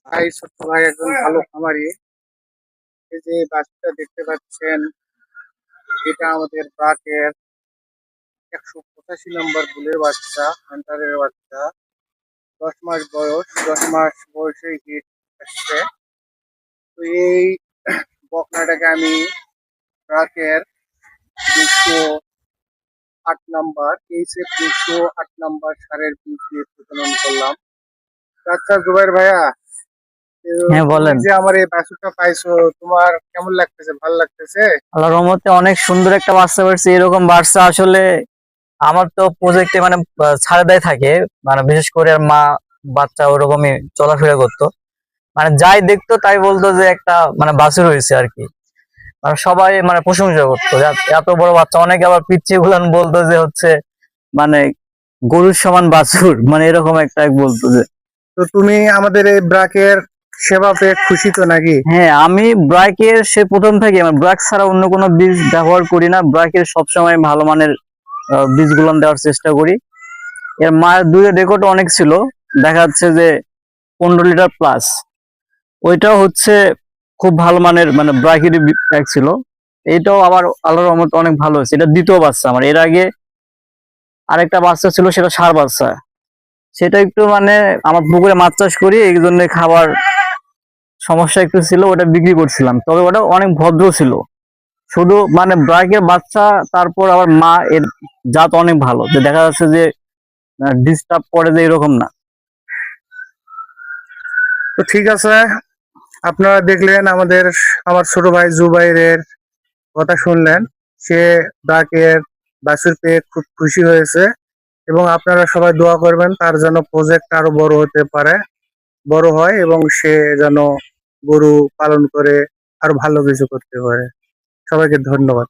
ভাই ছোট্ট ভাই একজন ভালো খামারি। এই যে বাচ্চাটা দেখতে পাচ্ছেন, এটা আমাদের ব্রাকের 185 নম্বর বুলের বাচ্চা, হান্টারের বাচ্চা। 10 মাস বয়স, 10 মাস বয়সে হিট আসছে। তো এই বকনাটাকে আমি ব্রাকের 208 নম্বর, এইচএফ 208 নম্বর সারের বীজ দিয়ে প্রজনন করলাম। আচ্ছা জুবাইর ভাইয়া, তো হ্যাঁ, তুমি বলেন। যে আমার এই বাছুরটা পাইছো, তোমার কেমন লাগতেছে? ভালো লাগতেছে? আল্লাহর রহমতে অনেক সুন্দর একটা বাচ্চা পাচ্ছি। এরকম বাচ্চা আসলে আমার তো প্রজেক্টে মানে ছাড়ে দেয় থাকে, মানে বিশেষ করে আর মা বাচ্চা ওরকমই চলাফেরা করতো, মানে যাই দেখতো তাই বলতো যে একটা মানে বাছুর হয়েছে আর কি। মানে সবাই মানে প্রশংসা করতো যে এত বড় বাচ্চা। অনেকে আবার পিচ্ছি গুলান বলতো যে হচ্ছে মানে গরুর সমান বাছুর, মানে এরকম একটা বলতো যে। তো তুমি আমাদের এই ব্রাকের সেবা পেয়ে খুশি তো নাকি? হ্যাঁ, আমি ব্রাকের সে প্রথম থেকে আমার ব্রাক ছাড়া অন্য কোনো বীজ ব্যবহার করি না। ব্রাকের সবসময় ভালো মানের বীজ গুলান দেওয়ার চেষ্টা করি। এর মায়ের দুধের রেকর্ড অনেক ছিল, দেখা যাচ্ছে যে 15 লিটার প্লাস। ওইটাও হচ্ছে খুব ভালো মানের, মানে ব্রাকেরই এক ছিল। এইটাও আবার আল্লাহর রহমতে অনেক ভালো হয়েছে। এটা দ্বিতীয় বাচ্চা আমার। এর আগে আরেকটা বাচ্চা ছিল, সেটা ষাঁড় বাচ্চা। সেটা একটু মানে আমার পুকুরে মাছ চাষ করি, এই জন্য খাবার সমস্যা একটু ছিল, ওটা বিক্রি করছিলাম। তবে ওটা অনেক ভদ্র ছিল। শুধু মানে ব্রাকের বাচ্চা, তারপর আবার মা এর জাত অনেক ভালো, যে দেখা যাচ্ছে যে ডিস্টার্ব করে যে এরকম না। তো ঠিক আছে, আপনারা দেখলেন আমার ছোট ভাই জুবাইরের কথা শুনলেন। সে ব্রাকের বাছুর পেয়ে খুব খুশি হয়েছে, এবং আপনারা সবাই দোয়া করবেন তার যেন প্রজেক্ট আরো বড় হতে পারে, বড় হয়, এবং সে যেন গরু পালন করে আরো ভালো কিছু করতে পারে। সবাইকে ধন্যবাদ।